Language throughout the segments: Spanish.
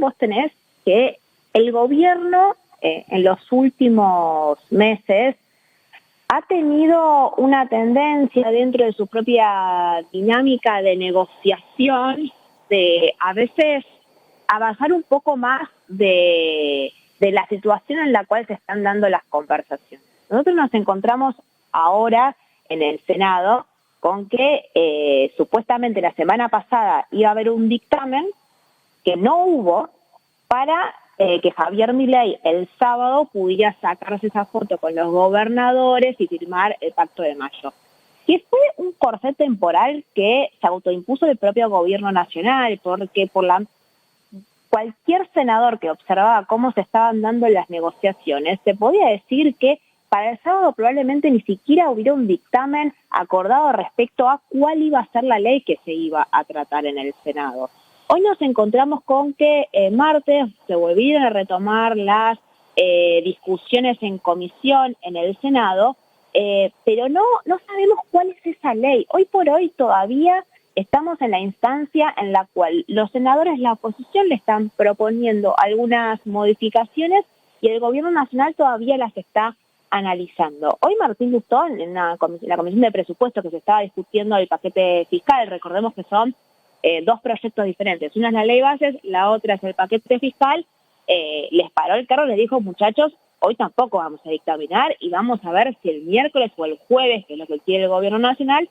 vos tenés que el gobierno en los últimos meses ha tenido una tendencia dentro de su propia dinámica de negociación de a veces avanzar un poco más de la situación en la cual se están dando las conversaciones. Nosotros nos encontramos ahora en el Senado con que supuestamente la semana pasada iba a haber un dictamen que no hubo para que Javier Milei el sábado pudiera sacarse esa foto con los gobernadores y firmar el Pacto de Mayo. Que fue un corsé temporal que se autoimpuso el propio gobierno nacional, porque cualquier senador que observaba cómo se estaban dando las negociaciones, se podía decir que para el sábado probablemente ni siquiera hubiera un dictamen acordado respecto a cuál iba a ser la ley que se iba a tratar en el Senado. Hoy nos encontramos con que martes se volvieron a retomar las discusiones en comisión en el Senado, pero no sabemos cuál es esa ley. Hoy por hoy todavía estamos en la instancia en la cual los senadores de la oposición le están proponiendo algunas modificaciones y el gobierno nacional todavía las está analizando. Hoy Martín Lustó, en la Comisión de Presupuestos que se estaba discutiendo el paquete fiscal, recordemos que son dos proyectos diferentes. Una es la ley bases, la otra es el paquete fiscal. Les paró el carro, les dijo, muchachos, hoy tampoco vamos a dictaminar y vamos a ver si el miércoles o el jueves, que es lo que quiere el gobierno nacional,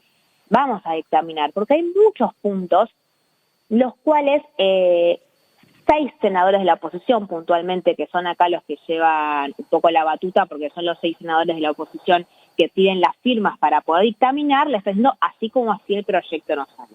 vamos a dictaminar, porque hay muchos puntos los cuales 6 senadores de la oposición puntualmente, que son acá los que llevan un poco la batuta, porque son los 6 senadores de la oposición que piden las firmas para poder dictaminar, le está diciendo así como así el proyecto no sale.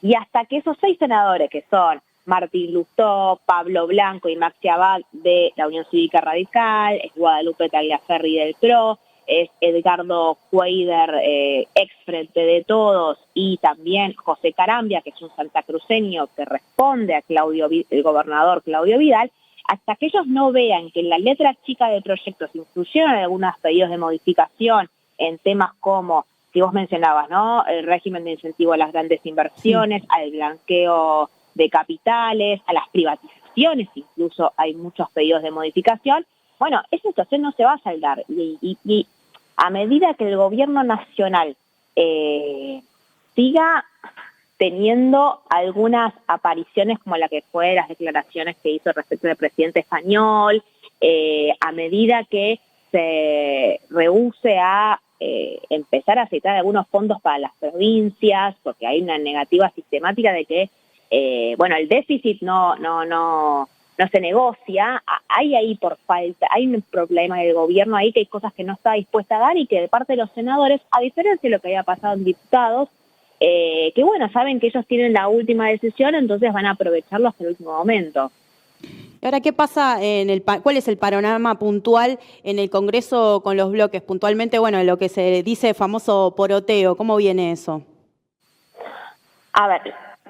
Y hasta que esos 6 senadores, que son Martín Lustó, Pablo Blanco y Maxi Abad de la Unión Cívica Radical, es Guadalupe Tagliaferri del PRO, es Edgardo Cuéllar, ex Frente de Todos, y también José Carambia, que es un santacruceño que responde a el gobernador Claudio Vidal, hasta que ellos no vean que en la letra chica del proyecto se incluyeron algunos pedidos de modificación en temas como, que vos mencionabas, ¿no? El régimen de incentivo a las grandes inversiones, al blanqueo de capitales, a las privatizaciones, incluso hay muchos pedidos de modificación. Bueno, esa situación no se va a saldar y a medida que el gobierno nacional siga teniendo algunas apariciones como la que fue las declaraciones que hizo respecto del presidente español, a medida que se rehúse a empezar a aceptar algunos fondos para las provincias, porque hay una negativa sistemática de que el déficit no se negocia, hay ahí por falta, hay un problema del gobierno ahí, que hay cosas que no está dispuesta a dar y que de parte de los senadores, a diferencia de lo que había pasado en diputados, saben que ellos tienen la última decisión, entonces van a aprovecharlo hasta el último momento. ¿Y ahora qué pasa cuál es el panorama puntual en el Congreso con los bloques? Puntualmente, lo que se dice famoso poroteo, ¿cómo viene eso? A ver,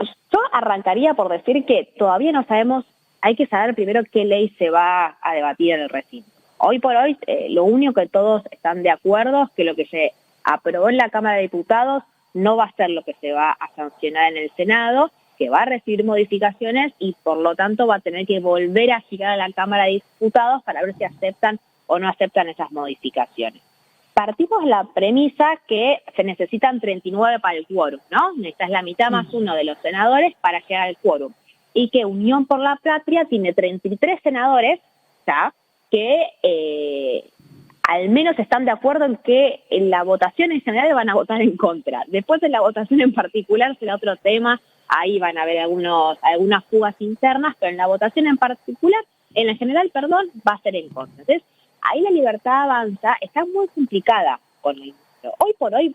yo arrancaría por decir que todavía no sabemos, hay que saber primero qué ley se va a debatir en el recinto. Hoy por hoy, lo único que todos están de acuerdo es que lo que se aprobó en la Cámara de Diputados no va a ser lo que se va a sancionar en el Senado, que va a recibir modificaciones y por lo tanto va a tener que volver a girar a la Cámara de Diputados para ver si aceptan o no aceptan esas modificaciones. Partimos de la premisa que se necesitan 39 para el quórum, ¿no? Necesitas la mitad más uno de los senadores para llegar al quórum. Y que Unión por la Patria tiene 33 senadores, ¿ya? Que al menos están de acuerdo en que en la votación en general van a votar en contra. Después de la votación en particular será otro tema, ahí van a haber algunas fugas internas, pero en la votación en particular, en la general, va a ser en contra. Entonces, ahí la Libertad Avanza está muy complicada con el número. Hoy por hoy,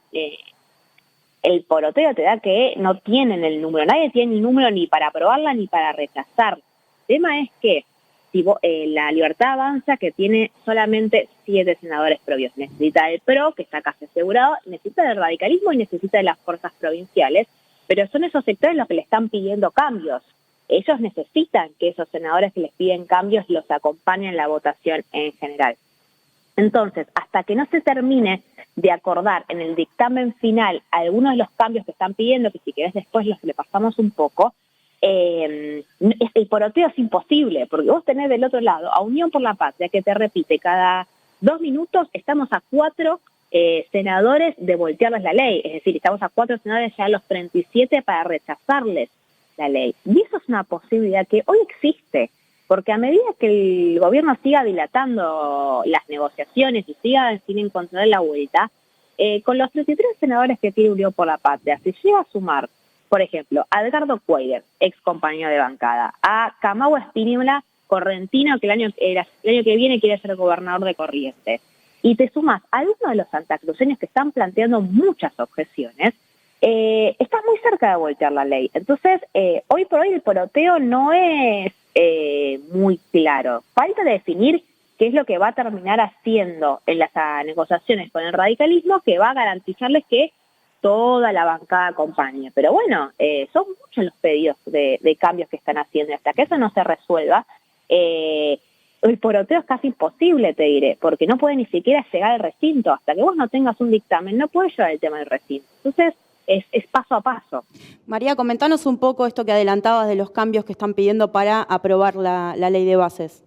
el poroteo te da que no tienen el número, nadie tiene el número ni para aprobarla ni para rechazarla. El tema es que la Libertad Avanza, que tiene solamente 7 senadores propios, necesita del PRO, que está casi asegurado, necesita del radicalismo y necesita de las fuerzas provinciales, pero son esos sectores los que le están pidiendo cambios. Ellos necesitan que esos senadores que les piden cambios los acompañen en la votación en general. Entonces, hasta que no se termine de acordar en el dictamen final algunos de los cambios que están pidiendo, que si querés después los le pasamos un poco, el poroteo es imposible, porque vos tenés del otro lado a Unión por la Patria, que te repite cada 2 minutos, estamos a 4 senadores de voltearles la ley, es decir, estamos a 4 senadores ya a los 37 para rechazarles la ley. Y eso es una posibilidad que hoy existe, porque a medida que el gobierno siga dilatando las negociaciones y siga sin encontrar la vuelta, con los 33 senadores que tiene Unión por la Patria, si llega a sumar, por ejemplo, a Edgardo Cuéllar, ex compañero de bancada, a Camagua Espínola Correntino, que el año que viene quiere ser gobernador de Corrientes, y te sumas a algunos de los santacruceños que están planteando muchas objeciones, estás muy cerca de voltear la ley. Entonces, hoy por hoy el poroteo no es muy claro. Falta definir qué es lo que va a terminar haciendo en las negociaciones con el radicalismo, que va a garantizarles que toda la bancada acompañe. Pero bueno, son muchos los pedidos de cambios que están haciendo, y hasta que eso no se resuelva, el poroteo es casi imposible, te diré, porque no puede ni siquiera llegar al recinto. Hasta que vos no tengas un dictamen, no puedes llevar el tema del recinto. Entonces, es paso a paso. María, comentanos un poco esto que adelantabas de los cambios que están pidiendo para aprobar la ley de bases.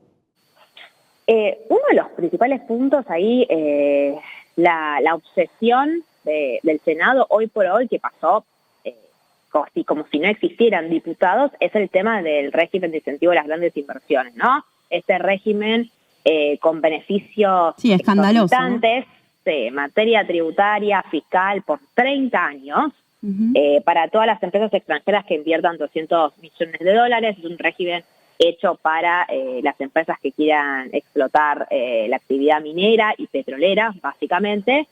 Uno de los principales puntos ahí, la obsesión del Senado hoy por hoy, que pasó como si no existieran diputados, es el tema del régimen de incentivo a las grandes inversiones, ¿no? Este régimen con beneficios exorbitantes, en materia tributaria, fiscal, por 30 años, para todas las empresas extranjeras que inviertan 200 millones de dólares. Es un régimen hecho para las empresas que quieran explotar la actividad minera y petrolera, básicamente.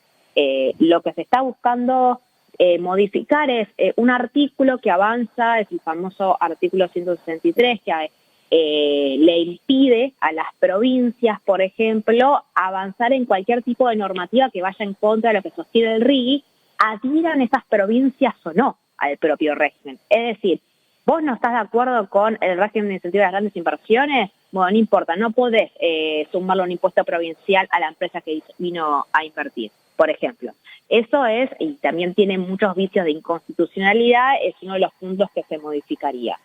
Lo que se está buscando modificar es un artículo que avanza, es el famoso artículo 163, que le impide a las provincias, por ejemplo, avanzar en cualquier tipo de normativa que vaya en contra de lo que sostiene el RIGI, adhieran esas provincias o no al propio régimen. Es decir, vos no estás de acuerdo con el régimen de incentivo a las grandes inversiones, bueno, no importa, no podés sumarle un impuesto provincial a la empresa que vino a invertir, por ejemplo. Eso es, y también tiene muchos vicios de inconstitucionalidad, es uno de los puntos que se modificaría.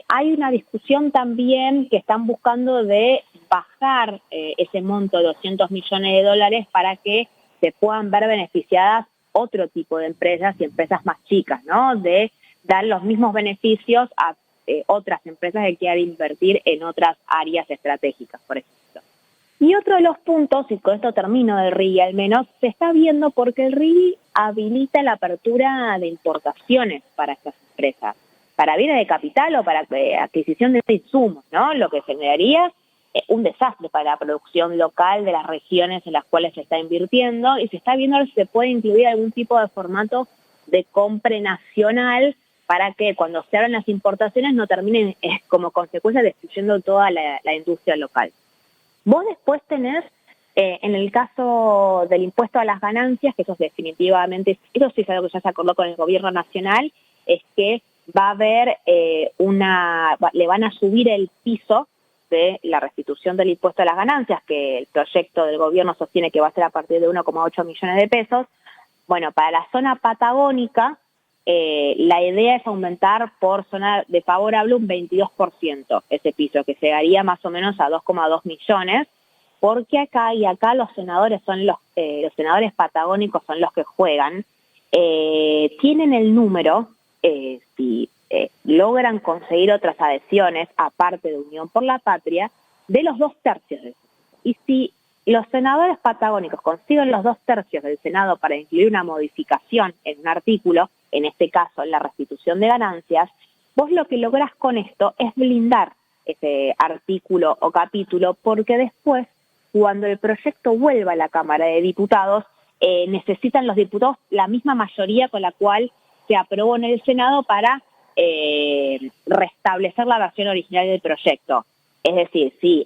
Hay una discusión también que están buscando de bajar ese monto de 200 millones de dólares para que se puedan ver beneficiadas otro tipo de empresas y empresas más chicas, ¿no? De dar los mismos beneficios a otras empresas que quieran invertir en otras áreas estratégicas, por ejemplo. Y otro de los puntos, y con esto termino del RIGI al menos, se está viendo porque el RIGI habilita la apertura de importaciones para estas empresas, para bienes de capital o para adquisición de insumos, ¿no? Lo que generaría un desastre para la producción local de las regiones en las cuales se está invirtiendo, y se está viendo si se puede incluir algún tipo de formato de compra nacional para que cuando se abran las importaciones no terminen como consecuencia destruyendo toda la industria local. Vos después tenés, en el caso del impuesto a las ganancias, que eso definitivamente, eso sí es algo que ya se acordó con el gobierno nacional, es que va a haber le van a subir el piso de la restitución del impuesto a las ganancias, que el proyecto del gobierno sostiene que va a ser a partir de 1,8 millones de pesos. Bueno, para la zona patagónica, la idea es aumentar por zona de favorable un 22% ese piso, que llegaría más o menos a 2,2 millones, porque acá los senadores son los senadores patagónicos son los que juegan, tienen el número, si logran conseguir otras adhesiones, aparte de Unión por la Patria, de los 2/3. Y si los senadores patagónicos consiguen los 2/3 del Senado para incluir una modificación en un artículo, en este caso en la restitución de ganancias, vos lo que lográs con esto es blindar ese artículo o capítulo, porque después, cuando el proyecto vuelva a la Cámara de Diputados, necesitan los diputados la misma mayoría con la cual se aprobó en el Senado para restablecer la versión original del proyecto. Es decir, si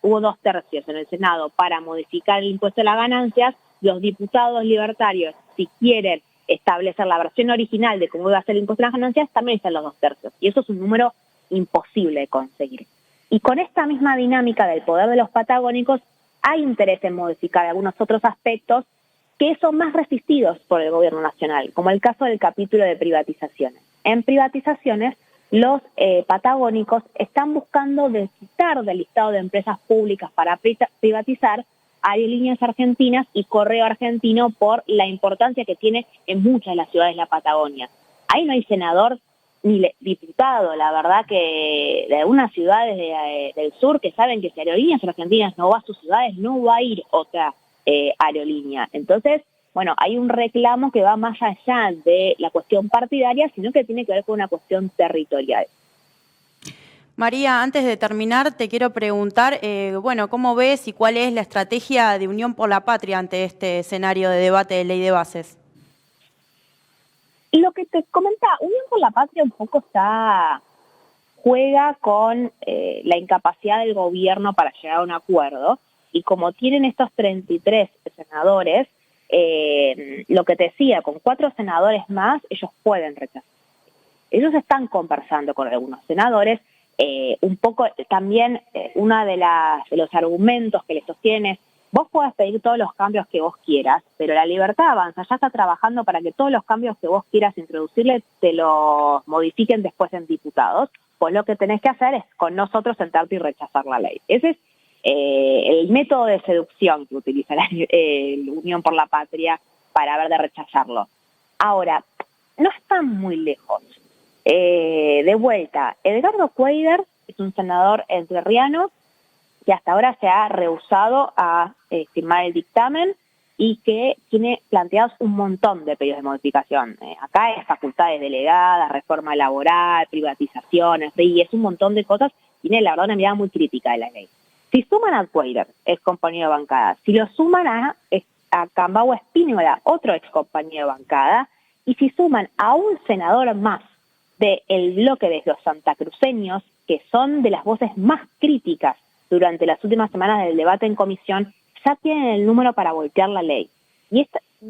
hubo 2/3 en el Senado para modificar el impuesto a las ganancias, los diputados libertarios, si quieren establecer la versión original de cómo iba a ser el impuesto a las ganancias, también están los 2/3. Y eso es un número imposible de conseguir. Y con esta misma dinámica del poder de los patagónicos, hay interés en modificar algunos otros aspectos que son más resistidos por el gobierno nacional, como el caso del capítulo de privatizaciones. En privatizaciones los patagónicos están buscando quitar del listado de empresas públicas para privatizar Aerolíneas Argentinas y Correo Argentino por la importancia que tiene en muchas de las ciudades de la Patagonia. Ahí no hay senador ni diputado, la verdad que de algunas ciudades del sur que saben que si Aerolíneas Argentinas no va a sus ciudades, no va a ir otra aerolínea. Entonces, bueno, hay un reclamo que va más allá de la cuestión partidaria, sino que tiene que ver con una cuestión territorial. María, antes de terminar, te quiero preguntar, bueno, ¿cómo ves y cuál es la estrategia de Unión por la Patria ante este escenario de debate de ley de bases? Y lo que te comentaba, Unión por la Patria un poco juega con la incapacidad del gobierno para llegar a un acuerdo, y como tienen estos 33 senadores, lo que te decía, con 4 senadores más, ellos pueden rechazar. Ellos están conversando con algunos senadores, un poco también uno de los argumentos que les sostiene es: vos podés pedir todos los cambios que vos quieras, pero la Libertad Avanza ya está trabajando para que todos los cambios que vos quieras introducirle te los modifiquen después en diputados, pues lo que tenés que hacer es con nosotros sentarte y rechazar la ley. Ese es el método de seducción que utiliza la Unión por la Patria para ver de rechazarlo. Ahora, no están muy lejos. De vuelta, Edgardo Cuéllar es un senador entrerriano que hasta ahora se ha rehusado a firmar el dictamen y que tiene planteados un montón de pedidos de modificación. Acá hay facultades delegadas, reforma laboral, privatizaciones, y es un montón de cosas. Tiene, la verdad, una mirada muy crítica de la ley. Si suman a Cuéllar, ex compañero de bancada, si lo suman a Cambau Espínola, otro ex compañero de bancada, y si suman a un senador más del bloque de los santacruceños, que son de las voces más críticas durante las últimas semanas del debate en comisión, ya tienen el número para voltear la ley. Y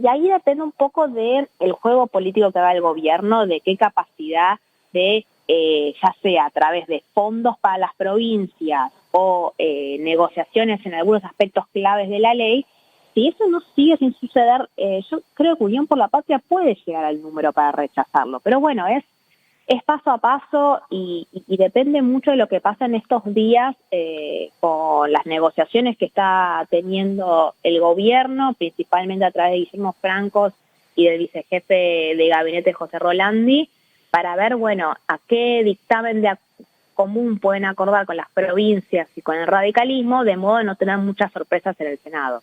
ahí depende un poco del juego político que haga el gobierno, de qué capacidad de, ya sea a través de fondos para las provincias o negociaciones en algunos aspectos claves de la ley. Si eso no sigue sin suceder, yo creo que Unión por la Patria puede llegar al número para rechazarlo. Pero bueno, es paso a paso y depende mucho de lo que pasa en estos días con las negociaciones que está teniendo el gobierno, principalmente a través de Guillermo Francos y del vicejefe de gabinete José Rolandi, para ver, bueno, a qué dictamen común pueden acordar con las provincias y con el radicalismo, de modo de no tener muchas sorpresas en el Senado.